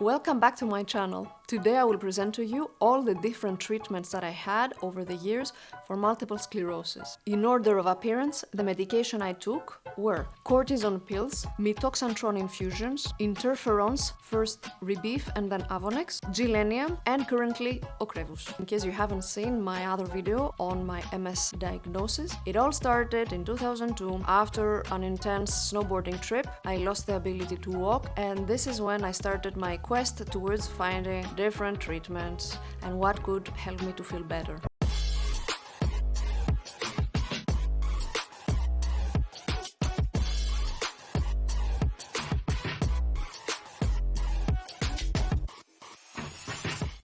Welcome back to my channel. Today I will present to you all the different treatments that I had over the years for multiple sclerosis. In order of appearance, the medication I took were cortisone pills, Mitoxantrone infusions, Interferons, first Rebif and then Avonex, Gilenya, and currently Ocrevus. In case you haven't seen my other video on my MS diagnosis, it all started in 2002 after an intense snowboarding trip. I lost the ability to walk, and this is when I started my quest towards finding different treatments and what could help me to feel better.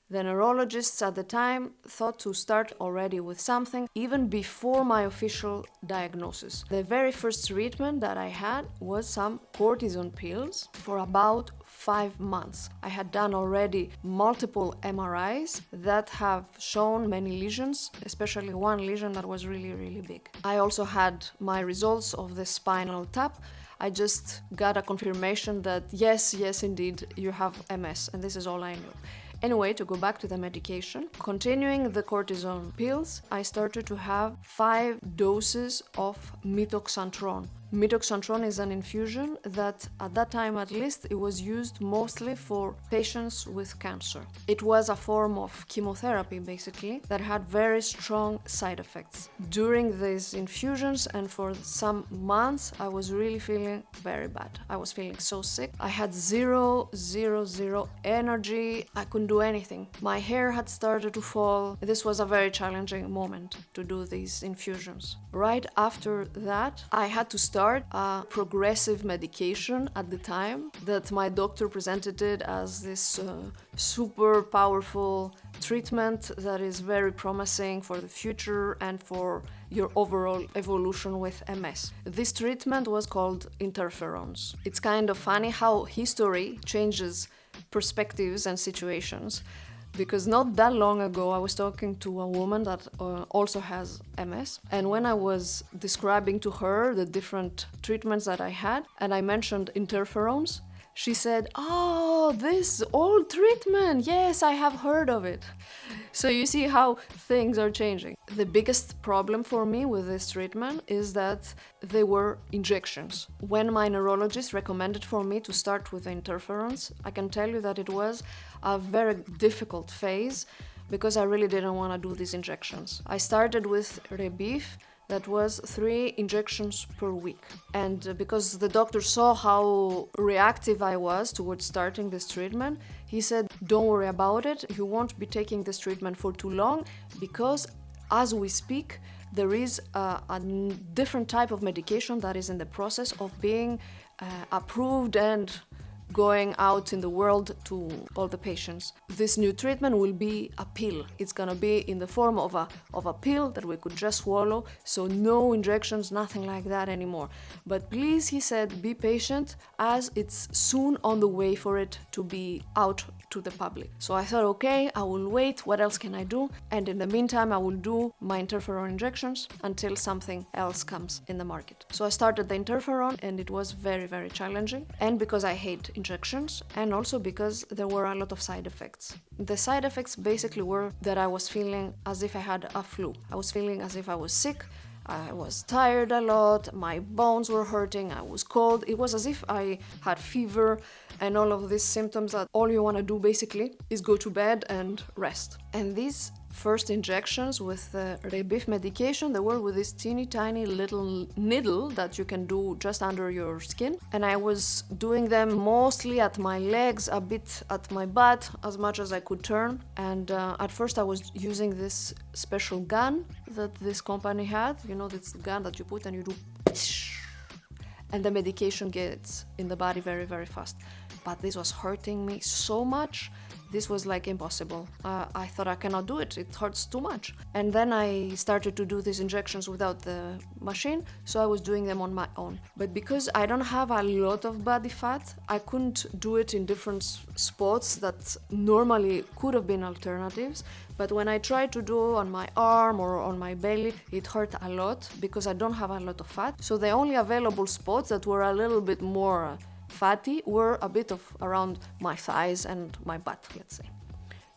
The neurologists at the time thought to start already with something even before my official diagnosis. The very first treatment that I had was some cortisone pills for about 5 months. I had done already multiple MRIs that have shown many lesions, especially one lesion that was really big. I also had my results of the spinal tap. I just got a confirmation that yes, indeed, you have MS, and this is all I knew. Anyway, to go back to the medication, continuing the cortisone pills, I started to have 5 doses of Mitoxantrone. Mitoxantrone is an infusion that, at that time at least, it was used mostly for patients with cancer. It was a form of chemotherapy, basically, that had very strong side effects. During these infusions and for some months, I was really feeling very bad. I was feeling so sick. I had zero energy. I couldn't do anything. My hair had started to fall. This was a very challenging moment to do these infusions. Right after that, I had to start a progressive medication at the time that my doctor presented it as this super powerful treatment that is very promising for the future and for your overall evolution with MS. This treatment was called interferons. It's kind of funny how history changes perspectives and situations, because not that long ago I was talking to a woman that also has MS, and when I was describing to her the different treatments that I had and I mentioned interferons, she said, "Oh, this old treatment, yes, I have heard of it." So you see how things are changing. The biggest problem for me with this treatment is that they were injections. When my neurologist recommended for me to start with the interferons, I can tell you that it was a very difficult phase because I really didn't want to do these injections. I started with Rebif. That was 3 injections per week. And because the doctor saw how reactive I was towards starting this treatment, he said, "Don't worry about it. You won't be taking this treatment for too long because as we speak, there is a different type of medication that is in the process of being approved and going out in the world to all the patients. This new treatment will be a pill. It's gonna be in the form of a pill that we could just swallow, so no injections, nothing like that anymore. But please," he said, "be patient as it's soon on the way for it to be out to the public." So I thought, okay, I will wait, what else can I do? And in the meantime, I will do my interferon injections until something else comes in the market. So I started the interferon, and it was very challenging, and because I hate injections, and also because there were a lot of side effects. The side effects basically were that I was feeling as if I had a flu. I was feeling as if I was sick. I was tired a lot, my bones were hurting, I was cold. It was as if I had fever and all of these symptoms that all you want to do basically is go to bed and rest. And these first injections with the Rebif medication, they were with this teeny tiny little needle that you can do just under your skin. And I was doing them mostly at my legs, a bit at my butt, as much as I could turn. And at first I was using this special gun that this company had. You know, this gun that you put and you do, and the medication gets in the body very fast. But this was hurting me so much. This was like impossible. I thought I cannot do it. It hurts too much. And then I started to do these injections without the machine, so I was doing them on my own. But because I don't have a lot of body fat, I couldn't do it in different spots that normally could have been alternatives. But when I tried to do on my arm or on my belly, it hurt a lot because I don't have a lot of fat. So the only available spots that were a little bit more fatty were a bit of around my thighs and my butt, let's say.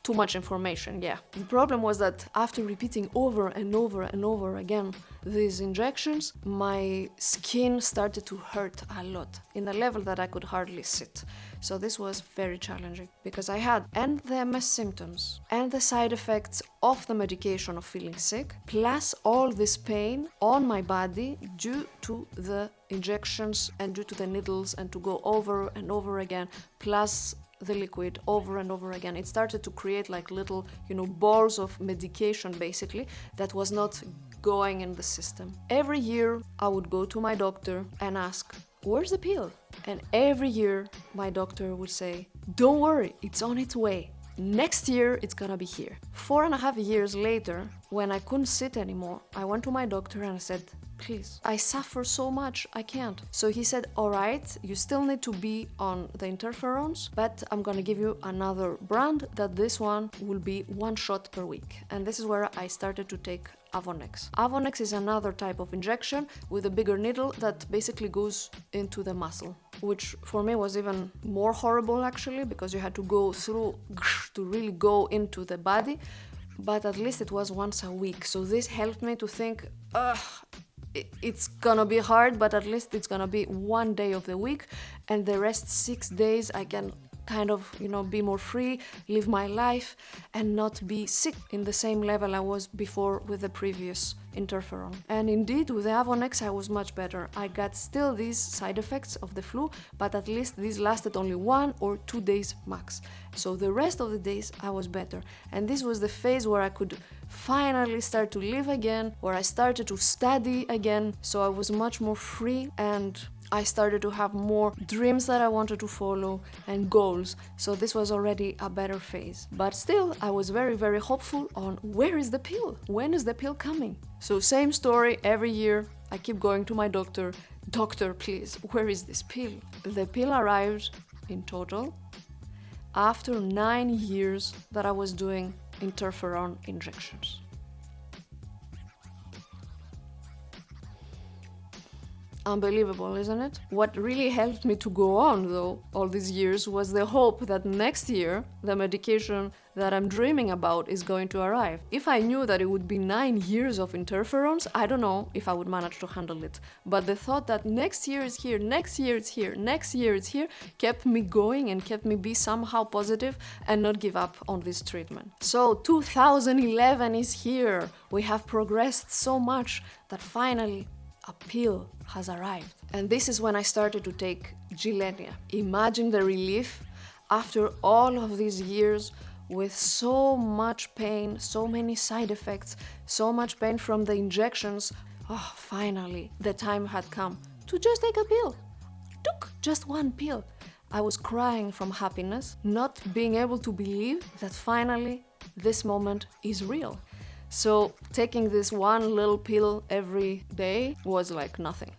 Too much information, yeah. The problem was that after repeating over and over and over again these injections, my skin started to hurt a lot, in a level that I could hardly sit. So this was very challenging, because I had and the MS symptoms and the side effects of the medication of feeling sick, plus all this pain on my body due to the injections and due to the needles, and to go over and over again, plus the liquid over and over again. It started to create like little, balls of medication basically that was not going in the system. Every year I would go to my doctor and ask, where's the pill? And every year my doctor would say, don't worry, it's on its way. Next year it's gonna be here. 4.5 years later, when I couldn't sit anymore, I went to my doctor and I said, please, I suffer so much, I can't. So he said, all right, you still need to be on the interferons, but I'm gonna give you another brand that this one will be 1 shot per week. And this is where I started to take Avonex. Avonex is another type of injection with a bigger needle that basically goes into the muscle, which for me was even more horrible actually, because you had to go through to really go into the body, but at least it was once a week. So this helped me to think, it's gonna be hard, but at least it's gonna be 1 day of the week, and the rest 6 days I can kind of, be more free, live my life, and not be sick in the same level I was before with the previous interferon. And indeed, with the Avonex, I was much better. I got still these side effects of the flu, but at least these lasted only 1 or 2 days max. So the rest of the days, I was better. And this was the phase where I could finally start to live again, where I started to study again. So I was much more free, and I started to have more dreams that I wanted to follow and goals. So this was already a better phase. But still, I was very, very hopeful on where is the pill? When is the pill coming? So same story every year. I keep going to my doctor. Doctor, please, where is this pill? The pill arrived in total after 9 years that I was doing interferon injections. Unbelievable, isn't it? What really helped me to go on, though, all these years was the hope that next year the medication that I'm dreaming about is going to arrive. If I knew that it would be 9 years of interferons, I don't know if I would manage to handle it. But the thought that next year is here, next year it's here, next year it's here, kept me going and kept me be somehow positive and not give up on this treatment. So 2011 is here. We have progressed so much that finally a pill has arrived. And this is when I started to take Gilenya. Imagine the relief after all of these years with so much pain, so many side effects, so much pain from the injections. Oh, finally, the time had come to just take a pill. Took just 1 pill. I was crying from happiness, not being able to believe that finally this moment is real. So taking this 1 little pill every day was like nothing.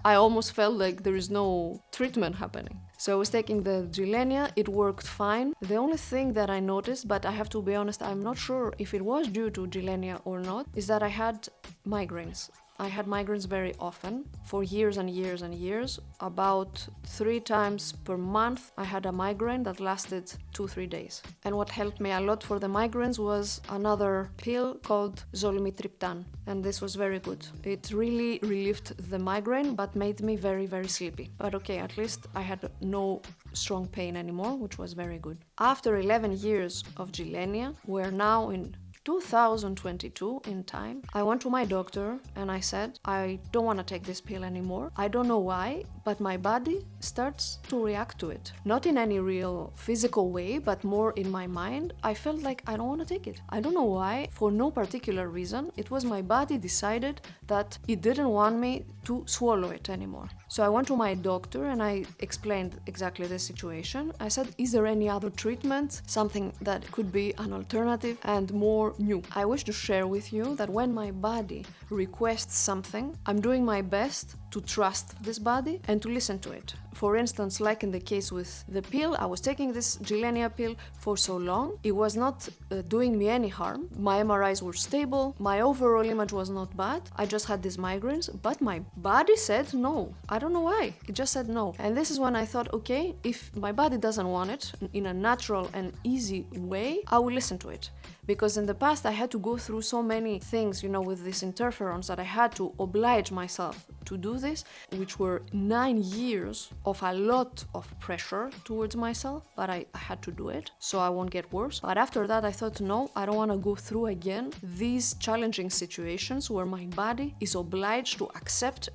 I almost felt like there is no treatment happening. So I was taking the Gilenya, it worked fine. The only thing that I noticed, but I have to be honest, I'm not sure if it was due to Gilenya or not, is that I had migraines. I had migraines very often, for years and years and years. About 3 times per month I had a migraine that lasted 2-3 days. And what helped me a lot for the migraines was another pill called Zolmitriptan. And this was very good. It really relieved the migraine but made me very, very sleepy. But okay, at least I had no strong pain anymore, which was very good. After 11 years of Gilenya, we're now in 2022 in time, I went to my doctor and I said, I don't want to take this pill anymore. I don't know why, but my body starts to react to it. Not in any real physical way, but more in my mind. I felt like I don't want to take it. I don't know why, for no particular reason. It was my body decided that it didn't want me to swallow it anymore. So I went to my doctor and I explained exactly the situation. I said, is there any other treatment? Something that could be an alternative and more new. I wish to share with you that when my body requests something, I'm doing my best to trust this body and to listen to it. For instance, like in the case with the pill, I was taking this Gilenya pill for so long. It was not doing me any harm. My MRIs were stable. My overall image was not bad. I just had these migraines, but my body said no. I don't know why. It just said no. And this is when I thought, okay, if my body doesn't want it in a natural and easy way, I will listen to it. Because in the past I had to go through so many things, with these interferons, that I had to oblige myself to do this, which were 9 years of a lot of pressure towards myself, but I had to do it so I won't get worse. But after that I thought, no, I don't want to go through again these challenging situations where my body is obliged to accept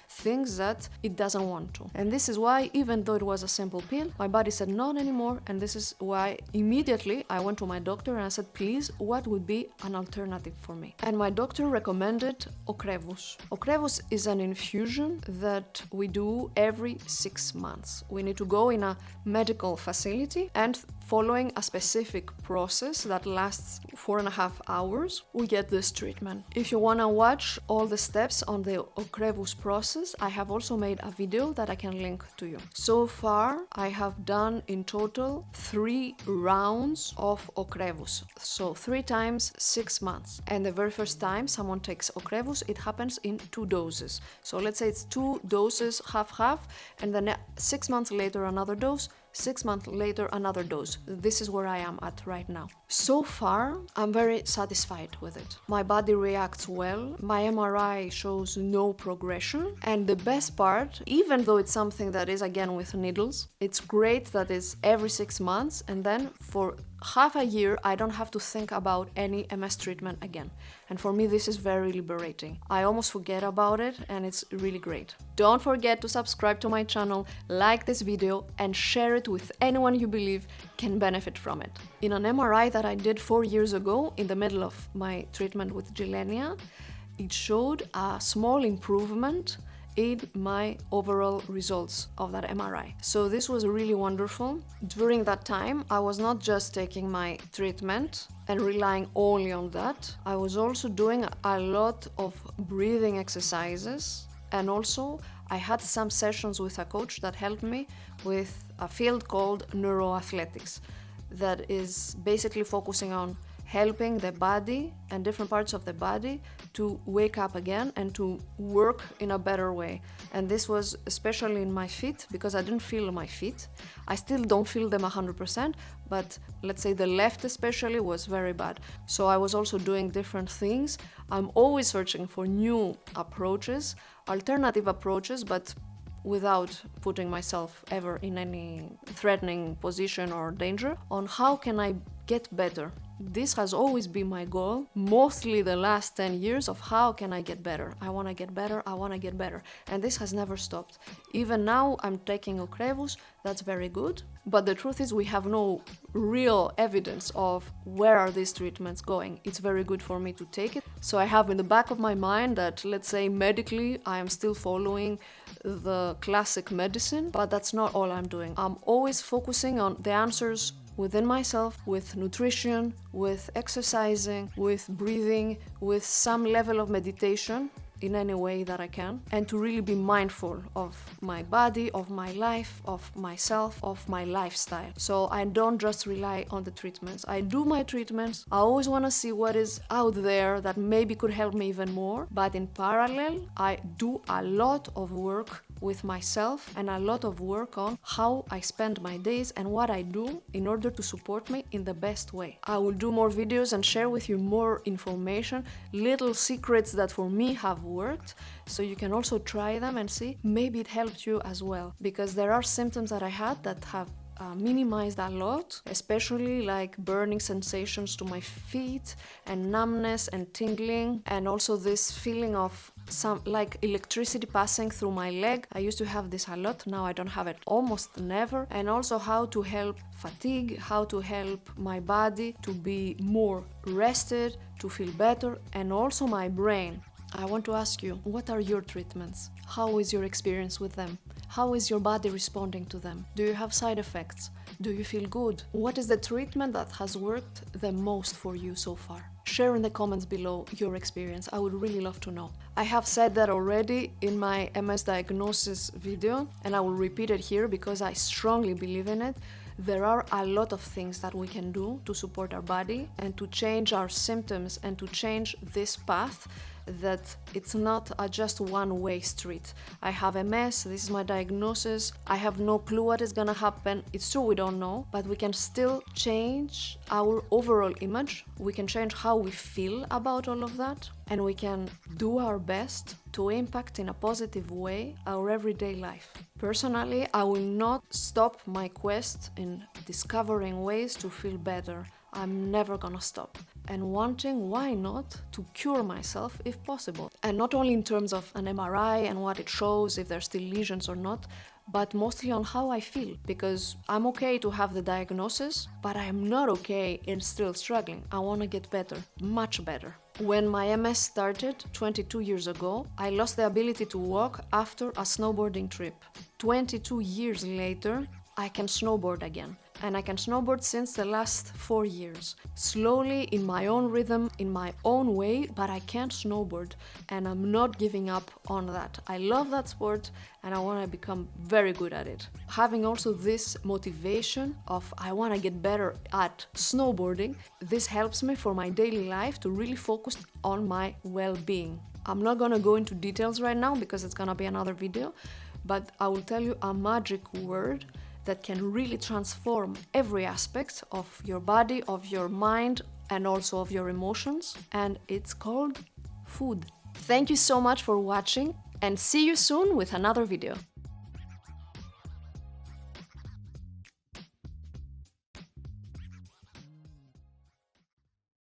things that it doesn't want to. And this is why, even though it was a simple pill, my body said not anymore, and this is why immediately I went to my doctor and I said, please, what would be an alternative for me? And my doctor recommended Ocrevus. Ocrevus is an infusion that we do every 6 months. We need to go in a medical facility, and following a specific process that lasts 4.5 hours, we get this treatment. If you want to watch all the steps on the Ocrevus process, I have also made a video that I can link to you. So far, I have done in total 3 rounds of Ocrevus. So 3 times 6 months. And the very first time someone takes Ocrevus, it happens in 2 doses. So let's say it's 2 doses, half, and then 6 months later another dose, 6 months later another dose. This is where I am at right now. So far, I'm very satisfied with it. My body reacts well, my MRI shows no progression, and the best part, even though it's something that is again with needles, it's great that it's every 6 months, and then for half a year I don't have to think about any MS treatment again. And for me this is very liberating. I almost forget about it, and it's really great. Don't forget to subscribe to my channel, like this video, and share it with anyone you believe can benefit from it. In an MRI that I did 4 years ago, in the middle of my treatment with Gilenya, it showed a small improvement in my overall results of that MRI. So this was really wonderful. During that time, I was not just taking my treatment and relying only on that. I was also doing a lot of breathing exercises, and also I had some sessions with a coach that helped me with a field called neuroathletics, that is basically focusing on helping the body and different parts of the body to wake up again and to work in a better way. And this was especially in my feet, because I didn't feel my feet. I still don't feel them 100%, but let's say the left especially was very bad. So I was also doing different things. I'm always searching for new approaches, alternative approaches, but without putting myself ever in any threatening position or danger, on how can I get better. This has always been my goal, mostly the last 10 years, of how can I get better. I want to get better, I want to get better. And this has never stopped. Even now I'm taking Ocrevus, that's very good. But the truth is we have no real evidence of where are these treatments going. It's very good for me to take it. So I have in the back of my mind that, let's say medically, I am still following the classic medicine, but that's not all I'm doing. I'm always focusing on the answers within myself, with nutrition, with exercising, with breathing, with some level of meditation in any way that I can, and to really be mindful of my body, of my life, of myself, of my lifestyle. So I don't just rely on the treatments. I do my treatments. I always want to see what is out there that maybe could help me even more, but in parallel, I do a lot of work with myself and a lot of work on how I spend my days and what I do in order to support me in the best way. I will do more videos and share with you more information, little secrets that for me have worked, so you can also try them and see maybe it helped you as well, because there are symptoms that I had that have minimized a lot, especially like burning sensations to my feet and numbness and tingling, and also this feeling of some like electricity passing through my leg. I used to have this a lot, now I don't have it almost never. And also how to help fatigue, how to help my body to be more rested, to feel better, and also my brain. I want to ask you, what are your treatments? How is your experience with them? How is your body responding to them? Do you have side effects? Do you feel good? What is the treatment that has worked the most for you so far? Share in the comments below your experience. I would really love to know. I have said that already in my MS diagnosis video, and I will repeat it here because I strongly believe in it. There are a lot of things that we can do to support our body and to change our symptoms and to change this path, that it's not a just one-way street. I have MS, this is my diagnosis, I have no clue what is gonna happen. It's true we don't know, but we can still change our overall image, we can change how we feel about all of that, and we can do our best to impact in a positive way our everyday life. Personally, I will not stop my quest in discovering ways to feel better. I'm never gonna stop. And wanting, why not, to cure myself if possible. And not only in terms of an MRI and what it shows, if there's still lesions or not, but mostly on how I feel. Because I'm okay to have the diagnosis, but I'm not okay and still struggling. I wanna get better, much better. When my MS started 22 years ago, I lost the ability to walk after a snowboarding trip. 22 years later, I can snowboard again. And I can snowboard since the last 4 years. Slowly, in my own rhythm, in my own way, but I can't snowboard. And I'm not giving up on that. I love that sport and I want to become very good at it. Having also this motivation of I want to get better at snowboarding, this helps me for my daily life to really focus on my well-being. I'm not going to go into details right now because it's going to be another video, but I will tell you a magic word that can really transform every aspect of your body, of your mind, and also of your emotions. And it's called food. Thank you so much for watching, and see you soon with another video.